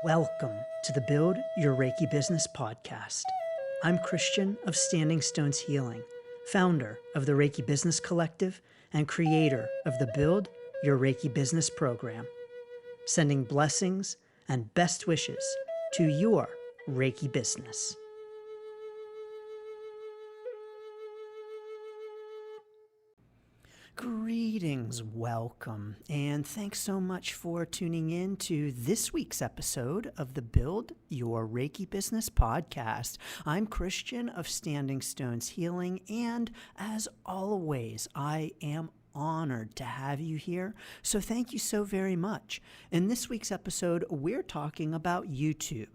Welcome to the Build Your Reiki Business podcast. I'm Christian of Standing Stones Healing, founder of the Reiki Business Collective and creator of the Build Your Reiki Business program, sending blessings and best wishes to your Reiki business. Greetings, welcome, and thanks so much for tuning in to this week's episode of the Build Your Reiki Business podcast. I'm Christian of Standing Stones Healing, and as always, I am honored to have you here, so thank you so very much. In this week's episode, we're talking about YouTube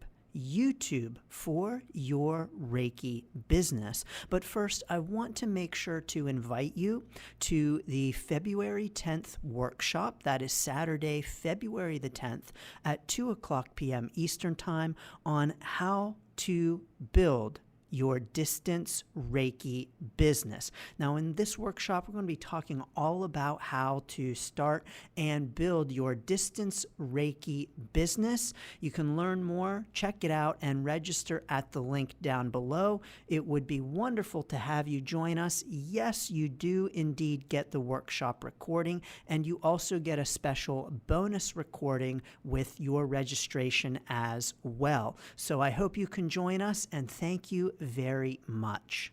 for your Reiki business. But first, I want to make sure to invite you to the February 10th workshop. That is Saturday, February the 10th at 2:00 p.m. Eastern Time on how to build your distance Reiki business. Now, in this workshop, we're going to be talking all about how to start and build your distance Reiki business. You can learn more, check it out, and register at the link down below. It would be wonderful to have you join us. Yes, you do indeed get the workshop recording, and you also get a special bonus recording with your registration as well. So I hope you can join us, and thank you very much.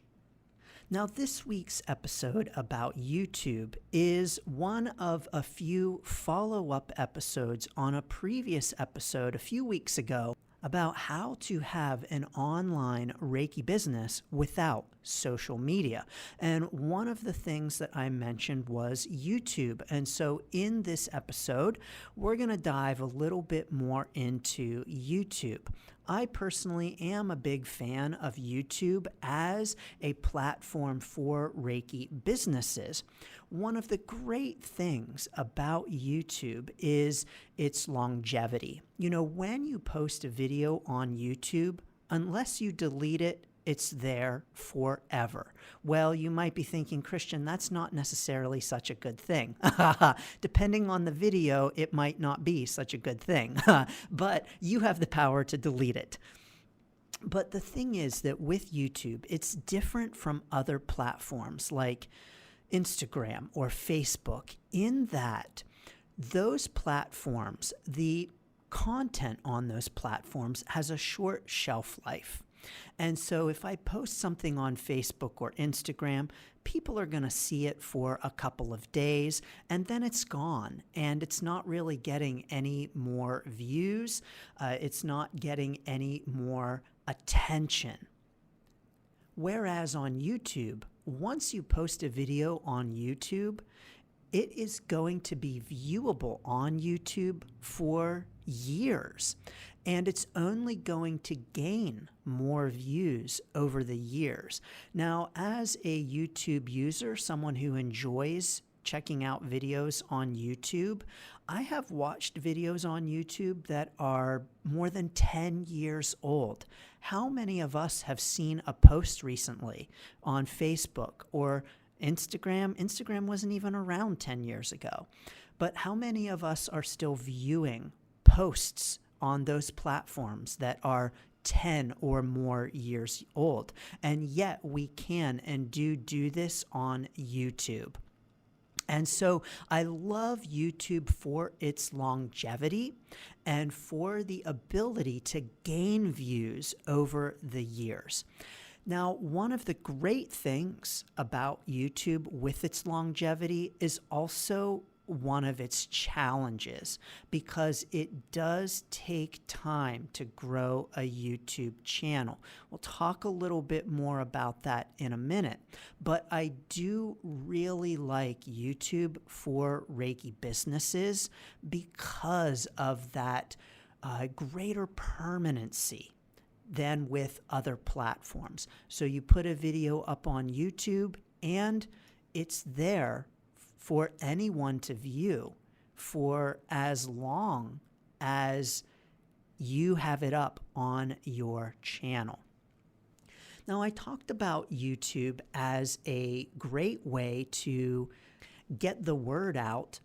Now, this week's episode about YouTube is one of a few follow-up episodes on a previous episode a few weeks ago about how to have an online Reiki business without social media. And one of the things that I mentioned was YouTube. And so in this episode, we're going to dive a little bit more into YouTube. I personally am a big fan of YouTube as a platform for Reiki businesses. One of the great things about YouTube is its longevity. You know, when you post a video on YouTube, unless you delete it, it's there forever. Well, you might be thinking, Christian, that's not necessarily such a good thing. Depending on the video, it might not be such a good thing, but you have the power to delete it. But the thing is that with YouTube, it's different from other platforms like Instagram or Facebook in that those platforms, the content on those platforms has a short shelf life. And so if I post something on Facebook or Instagram, people are going to see it for a couple of days and then it's gone and it's not really getting any more views. It's not getting any more attention. Whereas on YouTube, once you post a video on YouTube, it is going to be viewable on YouTube for years. And it's only going to gain more views over the years. Now, as a YouTube user, someone who enjoys checking out videos on YouTube, I have watched videos on YouTube that are more than 10 years old. How many of us have seen a post recently on Facebook or Instagram? Instagram wasn't even around 10 years ago. But how many of us are still viewing posts on those platforms that are 10 or more years old? And yet we can and do this on YouTube. And so I love YouTube for its longevity and for the ability to gain views over the years. Now, one of the great things about YouTube with its longevity is also one of its challenges because it does take time to grow a YouTube channel. We'll talk a little bit more about that in a minute, but I do really like YouTube for Reiki businesses because of that greater permanency than with other platforms. So you put a video up on YouTube and it's there for anyone to view for as long as you have it up on your channel. Now, I talked about YouTube as a great way to get the word out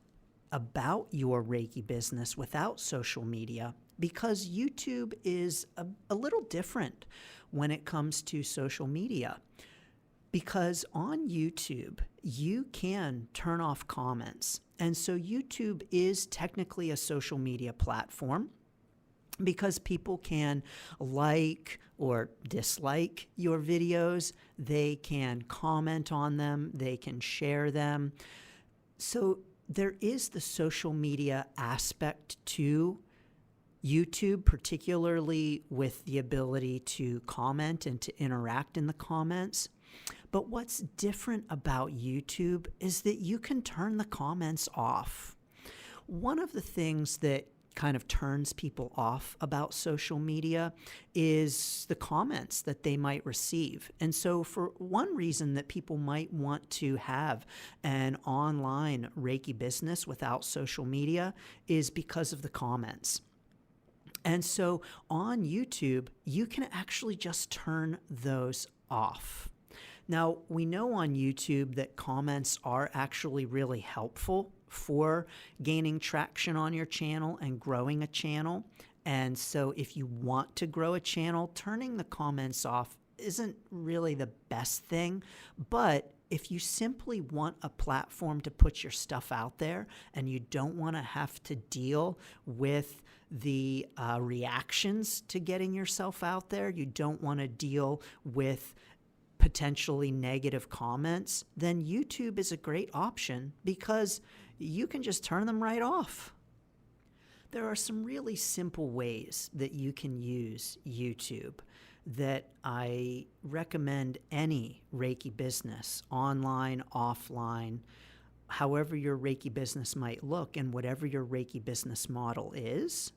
about your Reiki business without social media because YouTube is a little different when it comes to social media. Because on YouTube, you can turn off comments. And so YouTube is technically a social media platform because people can like or dislike your videos. They can comment on them. They can share them. So there is the social media aspect to YouTube, particularly with the ability to comment and to interact in the comments. But what's different about YouTube is that you can turn the comments off. One of the things that kind of turns people off about social media is the comments that they might receive. And so for one reason that people might want to have an online Reiki business without social media is because of the comments. And so on YouTube, you can actually just turn those off. Now, we know on YouTube that comments are actually really helpful for gaining traction on your channel and growing a channel. And so if you want to grow a channel, turning the comments off isn't really the best thing. But if you simply want a platform to put your stuff out there and you don't want to have to deal with the reactions to getting yourself out there, you don't want to deal with potentially negative comments, then YouTube is a great option because you can just turn them right off. There are some really simple ways that you can use YouTube that I recommend any Reiki business, online, offline, however your Reiki business might look and whatever your Reiki business model is.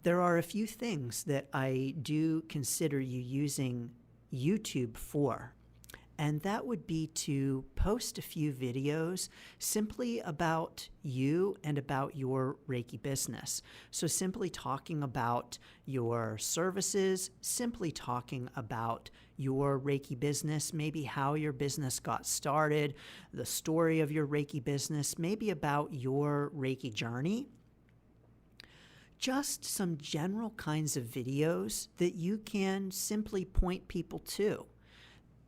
There are a few things that I do consider you using YouTube for, and that would be to post a few videos simply about you and about your Reiki business. So simply talking about your services, simply talking about your Reiki business, maybe how your business got started, the story of your Reiki business, maybe about your Reiki journey. Just some general kinds of videos that you can simply point people to,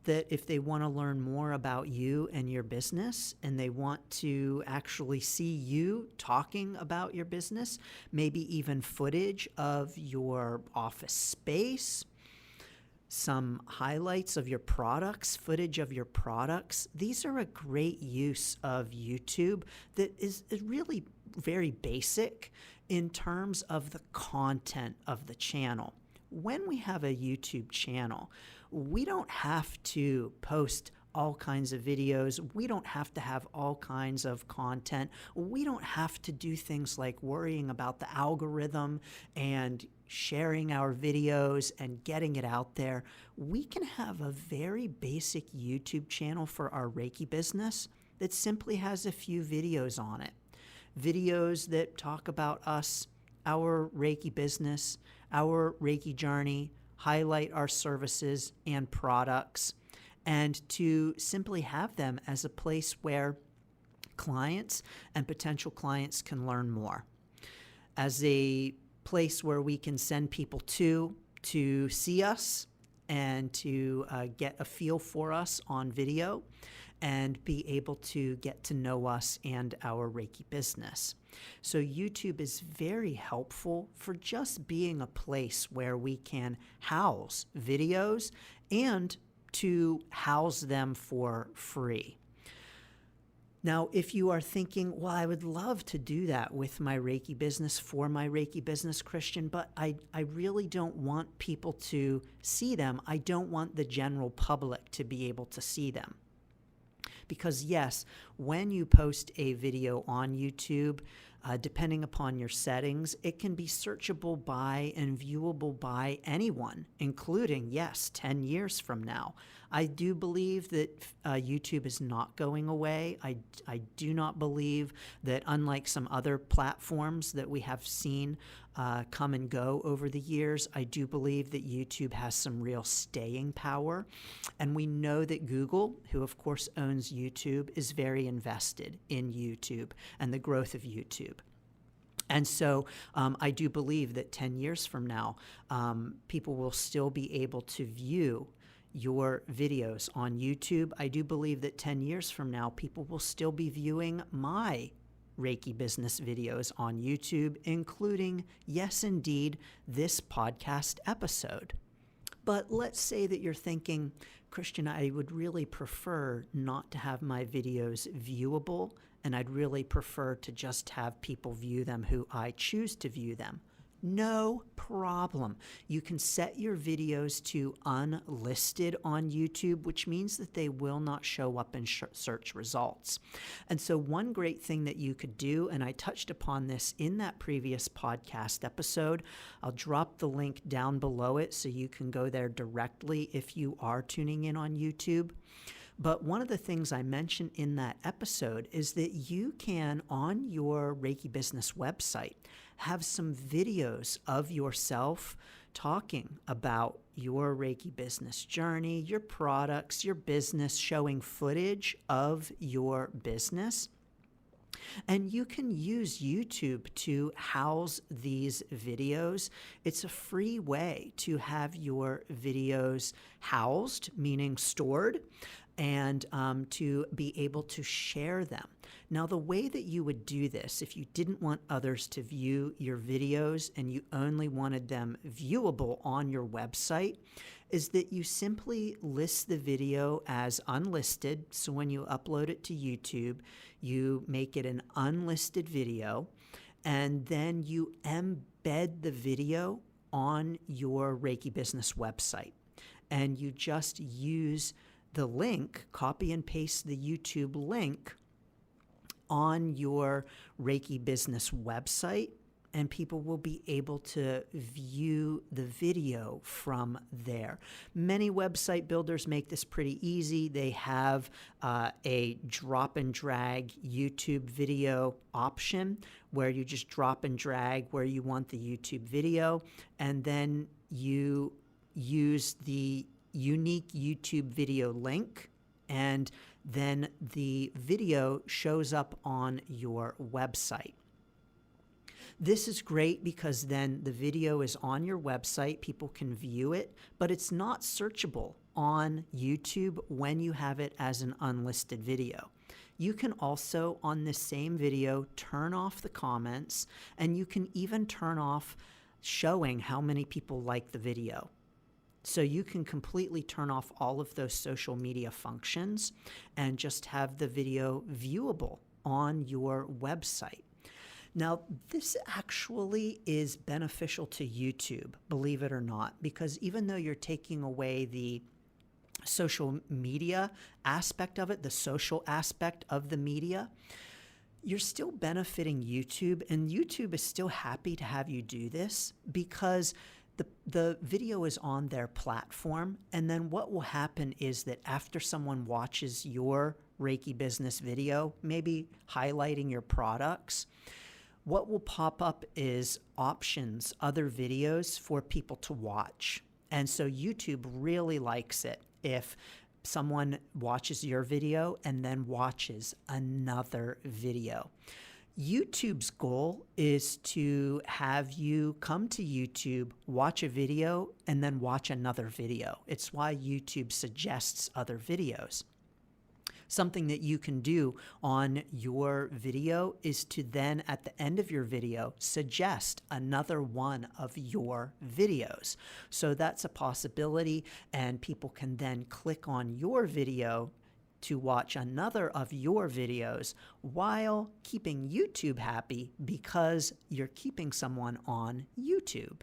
that if they want to learn more about you and your business and they want to actually see you talking about your business, maybe even footage of your office space, some highlights of your products, footage of your products. These are a great use of YouTube that is really very basic in terms of the content of the channel. When we have a YouTube channel, we don't have to post all kinds of videos. We don't have to have all kinds of content. We don't have to do things like worrying about the algorithm and sharing our videos and getting it out there. We can have a very basic YouTube channel for our Reiki business that simply has a few videos on it. Videos that talk about us, our Reiki business, our Reiki journey, highlight our services and products, and to simply have them as a place where clients and potential clients can learn more. As a place where we can send people to see us and to get a feel for us on video and be able to get to know us and our Reiki business. So YouTube is very helpful for just being a place where we can house videos and to house them for free. Now, if you are thinking, well, I would love to do that with my Reiki business for my Reiki business, Christian, but I really don't want people to see them. I don't want the general public to be able to see them. Because yes, when you post a video on YouTube, depending upon your settings, it can be searchable by and viewable by anyone, including, yes, 10 years from now. I do believe that YouTube is not going away. I do not believe that, unlike some other platforms that we have seen come and go over the years, I do believe that YouTube has some real staying power. And we know that Google, who of course owns YouTube, is very invested in YouTube and the growth of YouTube. And so I do believe that 10 years from now, people will still be able to view your videos on YouTube. I do believe that 10 years from now, people will still be viewing my Reiki business videos on YouTube, including, yes, indeed, this podcast episode. But let's say that you're thinking, Christian, I would really prefer not to have my videos viewable, and I'd really prefer to just have people view them who I choose to view them. No problem. You can set your videos to unlisted on YouTube, which means that they will not show up in search results. And so one great thing that you could do, and I touched upon this in that previous podcast episode, I'll drop the link down below it so you can go there directly if you are tuning in on YouTube. But one of the things I mentioned in that episode is that you can, on your Reiki Business website, have some videos of yourself talking about your Reiki business journey, your products, your business, showing footage of your business. And you can use YouTube to house these videos. It's a free way to have your videos housed, meaning stored, and to be able to share them. Now, the way that you would do this, if you didn't want others to view your videos and you only wanted them viewable on your website, is that you simply list the video as unlisted. So when you upload it to YouTube, you make it an unlisted video, and then you embed the video on your Reiki Business website. And you just use the link, copy and paste the YouTube link on your Reiki Business website, and people will be able to view the video from there. Many website builders make this pretty easy. They have a drop and drag YouTube video option where you just drop and drag where you want the YouTube video, and then you use the unique YouTube video link, and then the video shows up on your website. This is great because then the video is on your website, people can view it, but it's not searchable on YouTube when you have it as an unlisted video. You can also, on this same video, turn off the comments, and you can even turn off showing how many people like the video. So you can completely turn off all of those social media functions and just have the video viewable on your website. Now, this actually is beneficial to YouTube, believe it or not, because even though you're taking away the social media aspect of it, the social aspect of the media, you're still benefiting YouTube, and YouTube is still happy to have you do this because the video is on their platform. And then what will happen is that after someone watches your Reiki Business video, maybe highlighting your products, what will pop up is options, other videos for people to watch. And so YouTube really likes it if someone watches your video and then watches another video. YouTube's goal is to have you come to YouTube, watch a video, and then watch another video. It's why YouTube suggests other videos. Something that you can do on your video is to then, at the end of your video, suggest another one of your videos. So that's a possibility, and people can then click on your video to watch another of your videos while keeping YouTube happy because you're keeping someone on YouTube.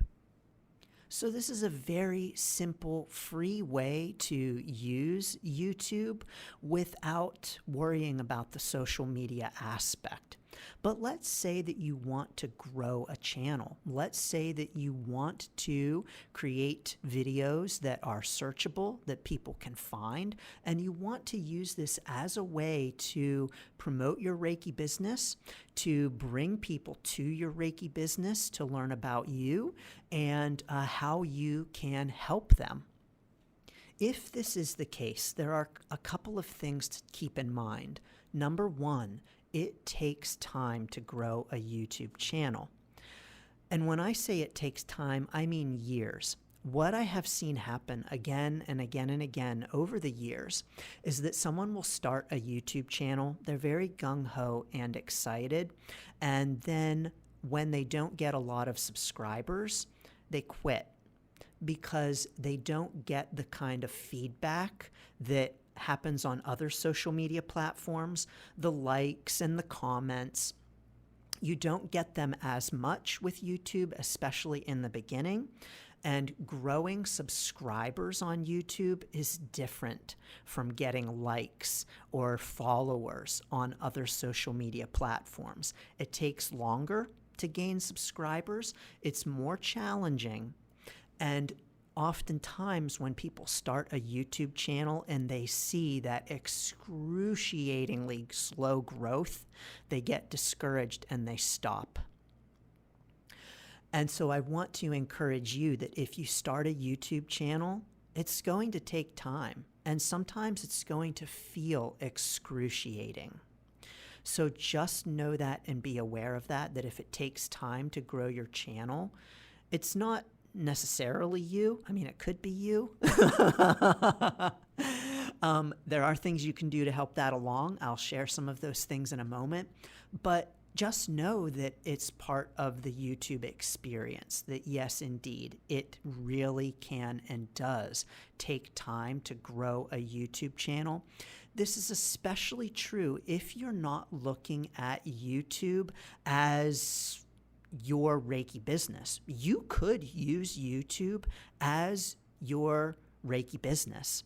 So this is a very simple, free way to use YouTube without worrying about the social media aspect. But let's say that you want to grow a channel. Let's say that you want to create videos that are searchable, that people can find, and you want to use this as a way to promote your Reiki business, to bring people to your Reiki business to learn about you and how you can help them. If this is the case, there are a couple of things to keep in mind. Number one it takes time to grow a YouTube channel. And when I say it takes time, I mean years. What I have seen happen again and again and again over the years is that someone will start a YouTube channel. They're very gung-ho and excited. And then when they don't get a lot of subscribers, they quit because they don't get the kind of feedback that happens on other social media platforms, the likes and the comments. You don't get them as much with YouTube, especially in the beginning. And growing subscribers on YouTube is different from getting likes or followers on other social media platforms. It takes longer to gain subscribers. It's more challenging. And oftentimes when people start a YouTube channel and they see that excruciatingly slow growth, they get discouraged and they stop. And so I want to encourage you that if you start a YouTube channel, it's going to take time. And sometimes it's going to feel excruciating. So just know that and be aware of that if it takes time to grow your channel, it's not necessarily you. I mean, it could be you. There are things you can do to help that along. I'll share some of those things in a moment. But just know that it's part of the YouTube experience, that yes, indeed, it really can and does take time to grow a YouTube channel. This is especially true if you're not looking at YouTube as your Reiki business. You could use YouTube as your Reiki business.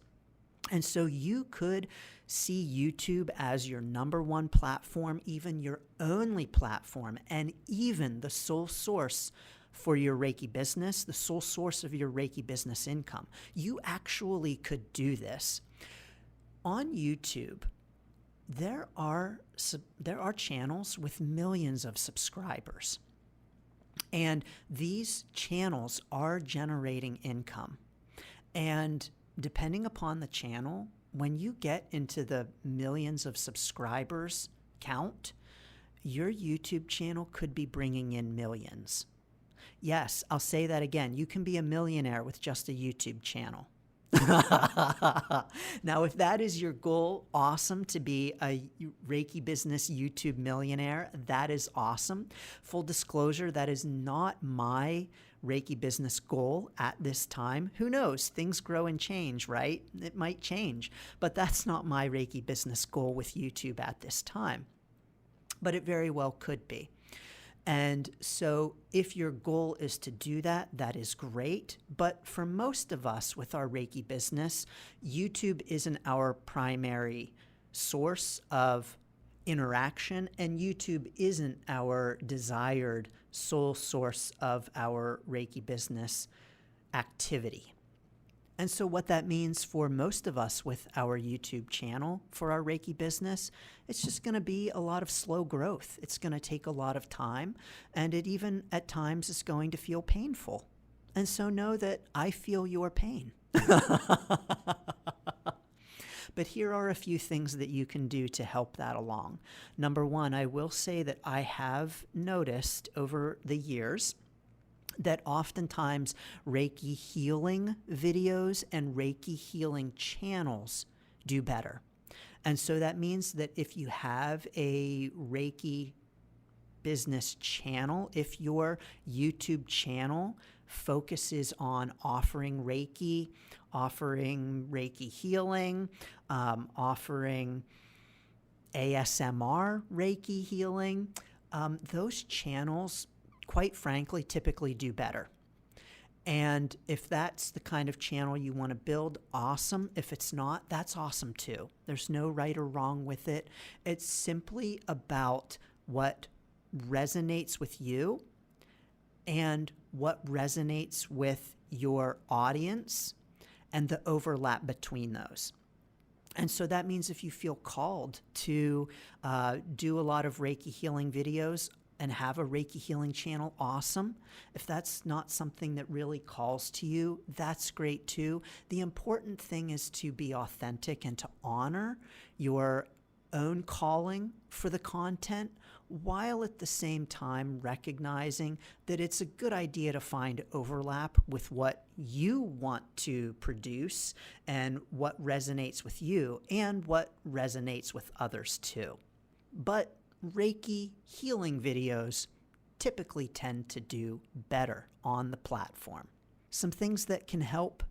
And so you could see YouTube as your number one platform, even your only platform, and even the sole source for your Reiki business, the sole source of your Reiki business income. You actually could do this. On YouTube, there are channels with millions of subscribers. And these channels are generating income. And depending upon the channel, when you get into the millions of subscribers count, your YouTube channel could be bringing in millions. Yes, I'll say that again. You can be a millionaire with just a YouTube channel. Now, if that is your goal, awesome, to be a Reiki Business YouTube millionaire. That is awesome. Full disclosure, that is not my Reiki Business goal at this time. Who knows? Things grow and change, right? It might change, but that's not my Reiki Business goal with YouTube at this time. But it very well could be. And so if your goal is to do that, that is great. But for most of us with our Reiki business, YouTube isn't our primary source of interaction, and YouTube isn't our desired sole source of our Reiki business activity. And so what that means for most of us with our YouTube channel for our Reiki business, it's just going to be a lot of slow growth. It's going to take a lot of time, and it even at times is going to feel painful. And so know that I feel your pain. But here are a few things that you can do to help that along. Number one, I will say that I have noticed over the years that oftentimes Reiki healing videos and Reiki healing channels do better. And so that means that if you have a Reiki business channel, if your YouTube channel focuses on offering Reiki healing, offering ASMR Reiki healing, those channels, quite frankly, typically do better. And if that's the kind of channel you want to build, awesome. If it's not, that's awesome too. There's no right or wrong with it. It's simply about what resonates with you and what resonates with your audience and the overlap between those. And so that means if you feel called to do a lot of Reiki healing videos and have a Reiki healing channel, awesome. If that's not something that really calls to you, that's great too. The important thing is to be authentic and to honor your own calling for the content, while at the same time recognizing that it's a good idea to find overlap with what you want to produce and what resonates with you and what resonates with others too. But Reiki healing videos typically tend to do better on the platform. Some things that can help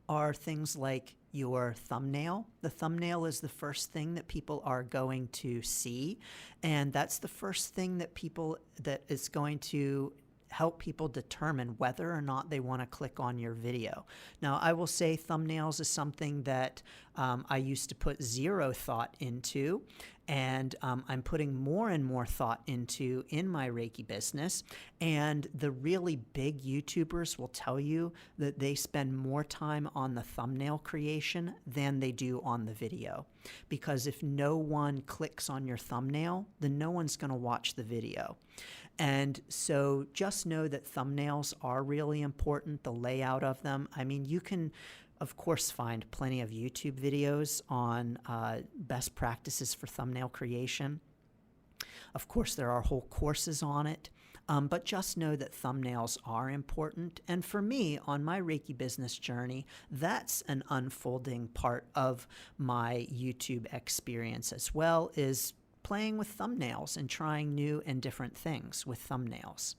are things like your thumbnail. The thumbnail is the first thing that people are going to see, and that's the first thing that is going to help people determine whether or not they want to click on your video. Now, I will say thumbnails is something that I used to put zero thought into, and I'm putting more and more thought into in my Reiki business. And the really big YouTubers will tell you that they spend more time on the thumbnail creation than they do on the video. Because if no one clicks on your thumbnail, then no one's going to watch the video. And so just know that thumbnails are really important, the layout of them. I mean, you can, of course, find plenty of YouTube videos on best practices for thumbnail creation. Of course, there are whole courses on it, but just know that thumbnails are important. And for me, on my Reiki business journey, that's an unfolding part of my YouTube experience as well, is playing with thumbnails and trying new and different things with thumbnails.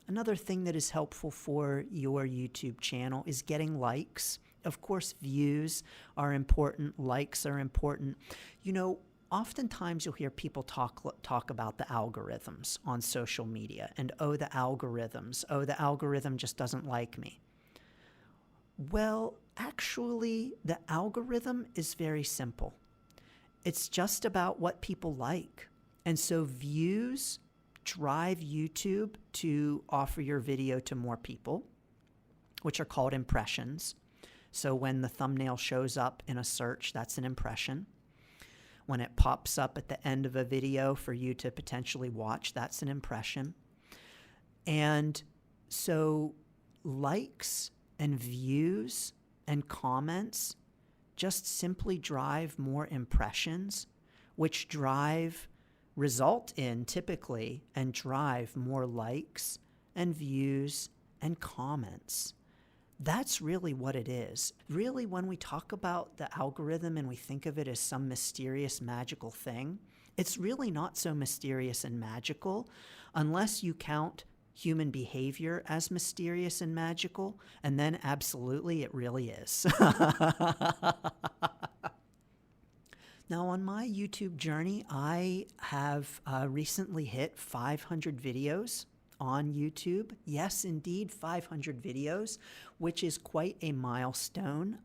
Another thing that is helpful for your YouTube channel is getting likes. Of course, views are important, likes are important. You know, oftentimes you'll hear people talk about the algorithms on social media and, oh, the algorithm just doesn't like me. Well, actually, the algorithm is very simple. It's just about what people like. And so views drive YouTube to offer your video to more people, which are called impressions. So when the thumbnail shows up in a search, that's an impression. When it pops up at the end of a video for you to potentially watch, that's an impression. And so likes and views and comments just simply drive more impressions, which result in typically and drive more likes and views and comments. That's really what it is. Really, when we talk about the algorithm and we think of it as some mysterious, magical thing, it's really not so mysterious and magical unless you count human behavior as mysterious and magical, and then absolutely it really is. Now, on my YouTube journey, I have recently hit 500 videos on YouTube. Yes, indeed, 500 videos, which is quite a milestone.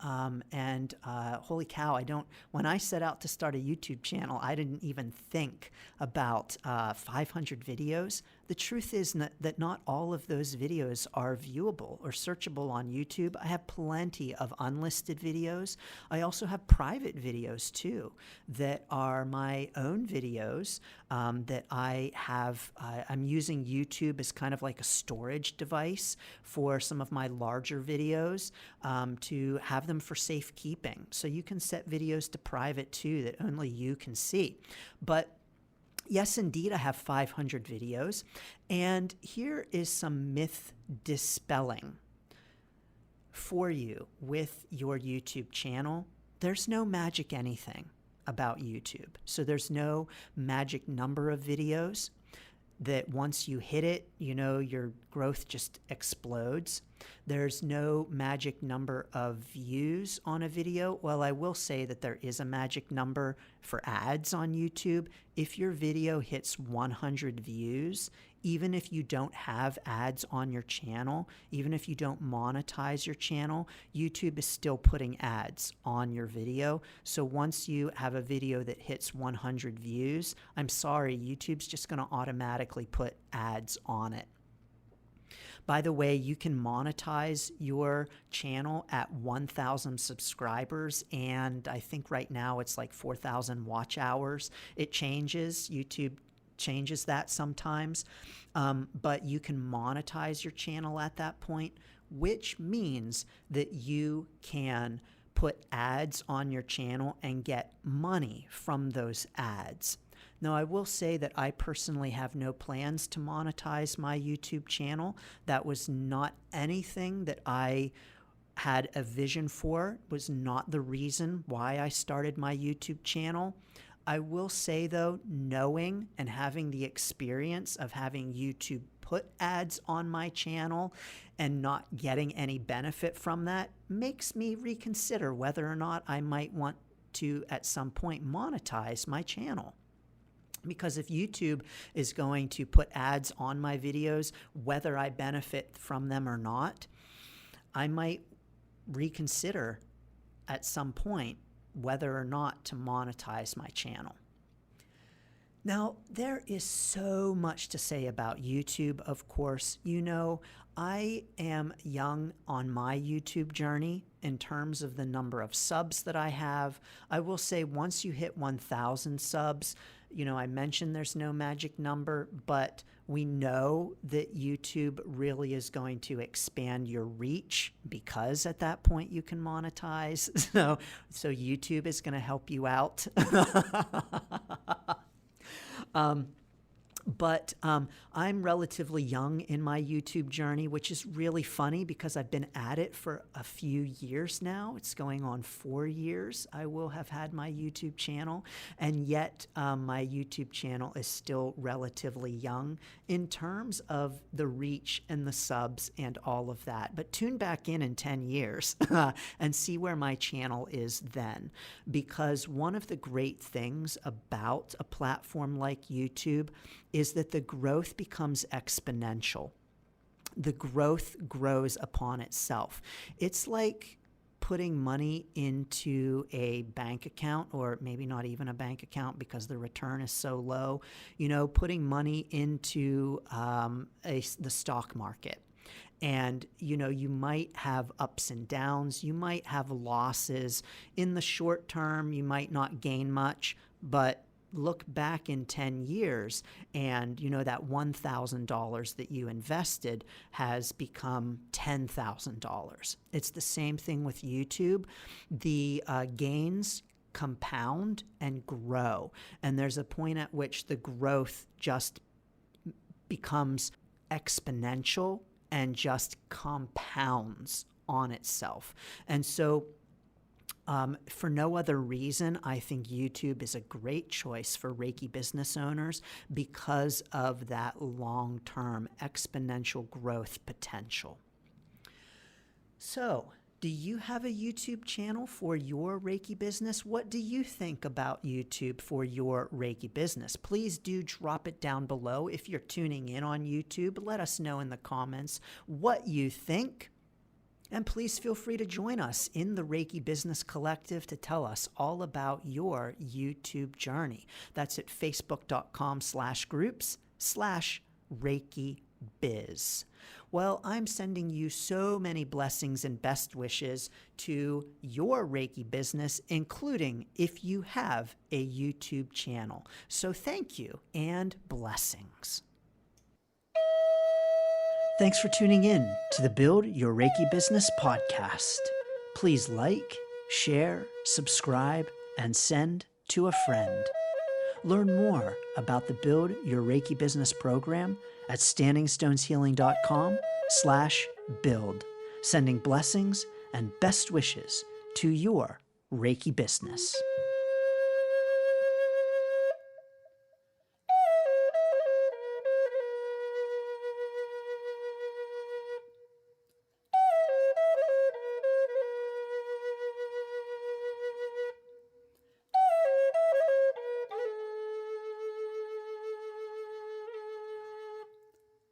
And holy cow, when I set out to start a YouTube channel, I didn't even think about 500 videos. The truth is that not all of those videos are viewable or searchable on YouTube. I have plenty of unlisted videos. I also have private videos too that are my own videos that I have. I'm using YouTube as kind of like a storage device for some of my larger videos to have them for safekeeping. So you can set videos to private too that only you can see. But yes, indeed, I have 500 videos, and here is some myth dispelling for you with your YouTube channel. There's no magic anything about YouTube. So there's no magic number of videos that once you hit it, you know, your growth just explodes. There's no magic number of views on a video. Well, I will say that there is a magic number for ads on YouTube. If your video hits 100 views, even if you don't have ads on your channel, even if you don't monetize your channel, YouTube is still putting ads on your video. So once you have a video that hits 100 views, I'm sorry, YouTube's just going to automatically put ads on it. By the way, you can monetize your channel at 1,000 subscribers, and I think right now it's like 4,000 watch hours. It changes. YouTube changes that sometimes, but you can monetize your channel at that point, which means that you can put ads on your channel and get money from those ads. Now, I will say that I personally have no plans to monetize my YouTube channel. That was not anything that I had a vision for, was not the reason why I started my YouTube channel. I will say though, knowing and having the experience of having YouTube put ads on my channel and not getting any benefit from that makes me reconsider whether or not I might want to at some point monetize my channel. Because if YouTube is going to put ads on my videos, whether I benefit from them or not, I might reconsider at some point whether or not to monetize my channel. Now, there is so much to say about YouTube, of course. You know, I am young on my YouTube journey in terms of the number of subs that I have. I will say once you hit 1,000 subs, you know, I mentioned there's no magic number, but we know that YouTube really is going to expand your reach because at that point you can monetize. So YouTube is going to help you out. But I'm relatively young in my YouTube journey, which is really funny because I've been at it for a few years now. It's going on 4 years. I will have had my YouTube channel, and yet my YouTube channel is still relatively young in terms of the reach and the subs and all of that. But tune back in 10 years and see where my channel is then. Because one of the great things about a platform like YouTube is that the growth becomes exponential. The growth grows upon itself. It's like putting money into a bank account, or maybe not even a bank account because the return is so low, you know, putting money into the stock market. And, you know, you might have ups and downs. You might have losses. In the short term, you might not gain much, but look back in 10 years and, you know, that $1,000 that you invested has become $10,000. It's the same thing with YouTube. The gains compound and grow. And there's a point at which the growth just becomes exponential and just compounds on itself. And so for no other reason, I think YouTube is a great choice for Reiki business owners because of that long-term exponential growth potential. So, do you have a YouTube channel for your Reiki business? What do you think about YouTube for your Reiki business? Please do drop it down below. If you're tuning in on YouTube, let us know in the comments what you think. And please feel free to join us in the Reiki Business Collective to tell us all about your YouTube journey. That's at facebook.com/groups/ReikiBiz. Well, I'm sending you so many blessings and best wishes to your Reiki business, including if you have a YouTube channel. So thank you and blessings. Thanks for tuning in to the Build Your Reiki Business podcast. Please like, share, subscribe, and send to a friend. Learn more about the Build Your Reiki Business program at standingstoneshealing.com/build. Sending blessings and best wishes to your Reiki business.